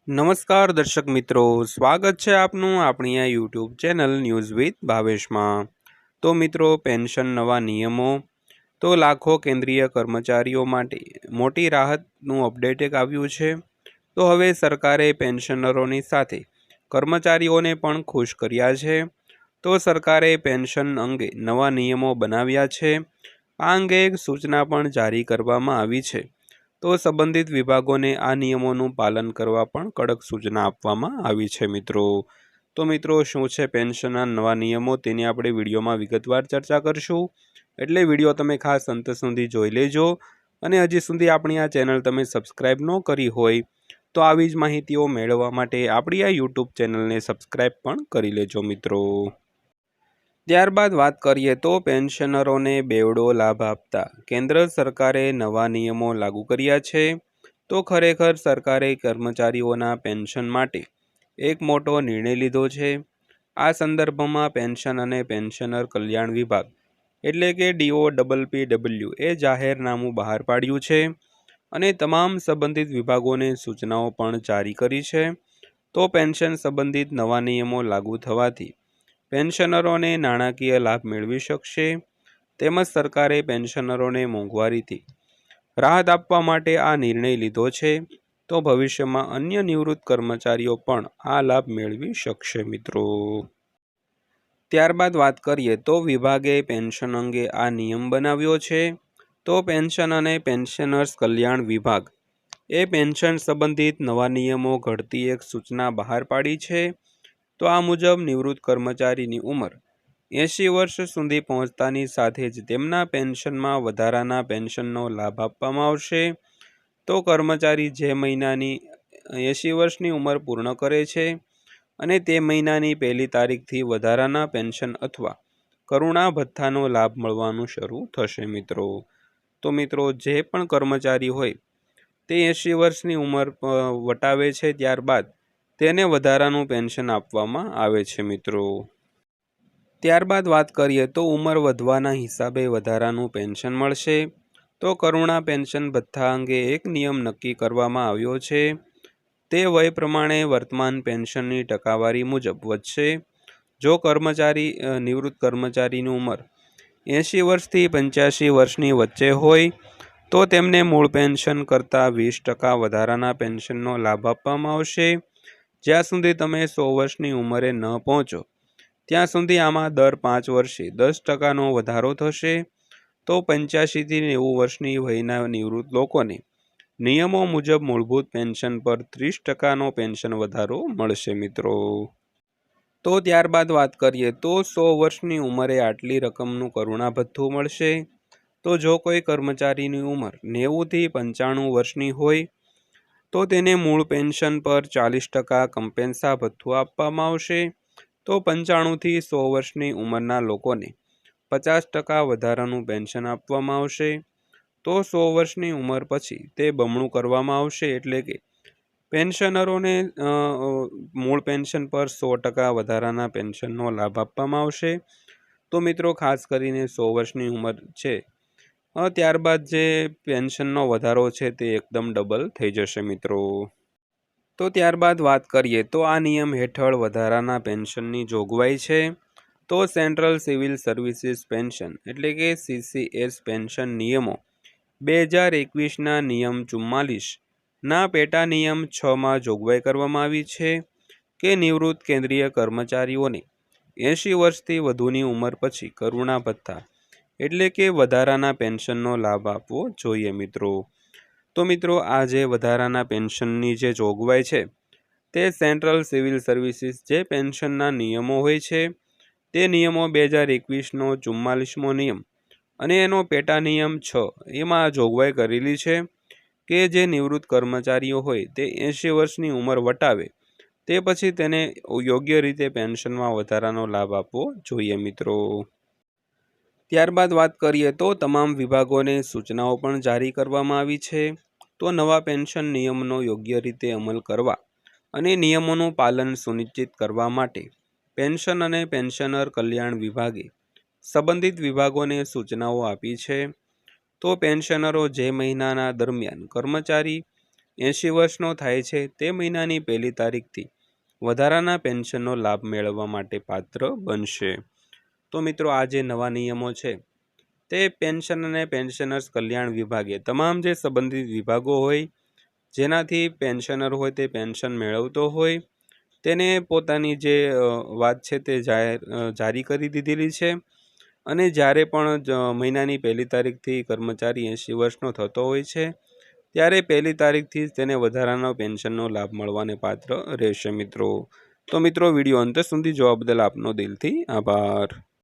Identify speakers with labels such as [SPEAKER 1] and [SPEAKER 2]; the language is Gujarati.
[SPEAKER 1] નમસ્કાર દર્શક મિત્રો, સ્વાગત છે આપનું આપણી આ યુટ્યુબ ચેનલ ન્યૂઝ વિથ ભાવેશમાં। તો મિત્રો, પેન્શન નવા નિયમો તો લાખો કેન્દ્રીય કર્મચારીઓ માટે મોટી રાહતનું અપડેટ એક આવ્યું છે। તો હવે સરકારે પેન્શનરોની સાથે કર્મચારીઓને પણ ખુશ કર્યા છે। તો સરકારે પેન્શન અંગે નવા નિયમો બનાવ્યા છે। આ અંગે એક સૂચના પણ જારી કરવામાં આવી છે। તો સંબંધિત વિભાગોને આ નિયમોનું પાલન કરવા પણ કડક સૂચના આપવામાં આવી છે મિત્રો। તો મિત્રો, શું છે પેન્શનના નવા નિયમો તેની આપણે વિડીયોમાં વિગતવાર ચર્ચા કરશું, એટલે વિડીયો તમે ખાસ અંત સુધી જોઈ લેજો। અને હજી સુધી આપણી આ ચેનલ તમે સબસ્ક્રાઈબ ન કરી હોય તો આવી જ માહિતીઓ મેળવવા માટે આપણી આ યુટ્યુબ ચેનલને સબસ્ક્રાઈબ પણ કરી લેજો મિત્રો। ત્યારબાદ વાત કરીએ તો પેન્શનરોને બેવડો લાભ આપતા કેન્દ્ર સરકારે નવા નિયમો લાગુ કર્યા છે। તો ખરેખર સરકારે કર્મચારીઓના પેન્શન માટે એક મોટો નિર્ણય લીધો છે। આ સંદર્ભમાં પેન્શન અને પેન્શનર કલ્યાણ વિભાગ એટલે કે DOPPW એ જાહેરનામું બહાર પાડ્યું છે અને તમામ સંબંધિત વિભાગોને સૂચનાઓ પણ જારી કરી છે। તો પેન્શન સંબંધિત નવા નિયમો લાગુ થવાથી પેન્શનરોને નાણાકીય લાભ મેળવી શકશે, તેમજ સરકારે પેન્શનરોને મોંઘવારીથી રાહત આપવા માટે આ નિર્ણય લીધો છે। તો ભવિષ્યમાં અન્ય નિવૃત્ત કર્મચારીઓ પણ આ લાભ મેળવી શકશે મિત્રો। ત્યારબાદ વાત કરીએ તો વિભાગે પેન્શન અંગે આ નિયમ બનાવ્યો છે। તો પેન્શન અને પેન્શનર્સ કલ્યાણ વિભાગ એ પેન્શન સંબંધિત નવા નિયમો ઘડતી એક સૂચના બહાર પાડી છે। તો આ મુજબ નિવૃત્ત કર્મચારીની ઉંમર 80 વર્ષ સુધી પહોંચતાની સાથે જ તેમના પેન્શનમાં વધારાના પેન્શનનો લાભ આપવામાં આવશે। તો કર્મચારી જે મહિનાની 80 વર્ષની ઉંમર પૂર્ણ કરે છે અને તે મહિનાની પહેલી તારીખથી વધારાના પેન્શન અથવા કરુણા ભથ્થાનો લાભ મળવાનું શરૂ થશે મિત્રો। તો મિત્રો, જે પણ કર્મચારી હોય તે 80 વર્ષની ઉંમર વટાવે છે ત્યારબાદ તેને વધારાનું પેન્શન આપવામાં આવે છે મિત્રો। ત્યારબાદ વાત કરીએ તો ઉંમર વધવાના હિસાબે વધારાનું પેન્શન મળશે। તો કરુણા પેન્શન ભથ્થા અંગે એક નિયમ નક્કી કરવામાં આવ્યો છે। તે વય પ્રમાણે વર્તમાન પેન્શનની ટકાવારી મુજબ વધશે। જો નિવૃત્ત કર્મચારીની ઉંમર 80 વર્ષથી 85 વર્ષની વચ્ચે હોય તો તેમને મૂળ પેન્શન કરતાં 20% વધારાના પેન્શનનો લાભ આપવામાં આવશે। જ્યાં સુધી તમે 100 વર્ષની ઉંમરે ન પહોંચો ત્યાં સુધી આમાં દર 5 વર્ષે 10%નો વધારો થશે। તો 85થી 90 વર્ષની વયના નિવૃત્ત લોકોને નિયમો મુજબ મૂળભૂત પેન્શન પર 30%નો પેન્શન વધારો મળશે મિત્રો। તો ત્યારબાદ વાત કરીએ તો 100 વર્ષની ઉંમરે આટલી રકમનું કરુણા ભથ્થું મળશે। તો જો કોઈ કર્મચારીની ઉંમર 90થી 95 વર્ષની હોય તો તેને મૂળ પેન્શન પર 40% કમ્પેન્સા ભથ્થું આપવામાં આવશે। તો 95થી 100 વર્ષની ઉંમરના લોકોને 50% વધારાનું પેન્શન આપવામાં આવશે। તો 100 વર્ષની ઉંમર પછી તે બમણું કરવામાં આવશે, એટલે કે પેન્શનરોને મૂળ પેન્શન પર 100% વધારાના પેન્શનનો લાભ આપવામાં આવશે। તો મિત્રો, ખાસ કરીને 100 વર્ષની ઉંમર છે ત્યારબાદ જે પેન્શનનો વધારો છે તે એકદમ ડબલ થઈ જશે મિત્રો। તો ત્યારબાદ વાત કરીએ તો આ નિયમ હેઠળ વધારાના પેન્શનની જોગવાઈ છે। તો સેન્ટ્રલ સિવિલ સર્વિસીસ પેન્શન એટલે કે CCS પેન્શન નિયમો 2021ના નિયમ 44ના પેટા નિયમ 6માં જોગવાઈ કરવામાં આવી છે કે નિવૃત્ત કેન્દ્રીય કર્મચારીઓને 80 વર્ષથી વધુની ઉંમર પછી કરુણા ભથ્થા એટલે કે વધારાના પેન્શનનો લાભ આપવો જોઈએ મિત્રો। તો મિત્રો, આ જે વધારાના પેન્શનની જે જોગવાઈ છે તે સેન્ટ્રલ સિવિલ સર્વિસીસ જે પેન્શનના નિયમો હોય છે તે નિયમો 2021નો 44મો નિયમ અને એનો પેટા નિયમ 6 એમાં આ જોગવાઈ કરેલી છે કે જે નિવૃત્ત કર્મચારીઓ હોય તે 80 વર્ષની ઉંમર વટાવે તે પછી તેને યોગ્ય રીતે પેન્શનમાં વધારાનો લાભ આપવો જોઈએ મિત્રો। ત્યારબાદ વાત કરીએ તો તમામ વિભાગોને સૂચનાઓ પણ જારી કરવામાં આવી છે। તો નવા પેન્શન નિયમનો યોગ્ય રીતે અમલ કરવા અને નિયમોનું પાલન સુનિશ્ચિત કરવા માટે પેન્શન અને પેન્શનર કલ્યાણ વિભાગે સંબંધિત વિભાગોને સૂચનાઓ આપી છે। તો પેન્શનરો જે મહિનાના દરમિયાન કર્મચારી 80 વર્ષનો થાય છે તે મહિનાની 1લી તારીખથી વધારાના પેન્શનનો લાભ મેળવવા માટે પાત્ર બનશે। તો મિત્રો આ જે નવા નિયમો છે તે પેન્શન અને પેન્શનર્સ કલ્યાણ વિભાગે તમામ જે સંબંધિત વિભાગો હોય જેનાથી પેન્શનર હોય તે પેન્શન મેળવતો હોય તેને પોતાની જે વાત છે તે જારી કરી દીધેલી છે। અને જ્યારે પણ મહિનાની 1લી તારીખથી કર્મચારી 80 વર્ષનો થતો હોય છે ત્યારે 1લી તારીખથી જ તેને વધારાનો પેન્શનનો લાભ મળવાને પાત્ર રહેશે મિત્રો। તો મિત્રો વિડીયો અંત સુધી જોવા બદલ આપનો દિલથી આભાર।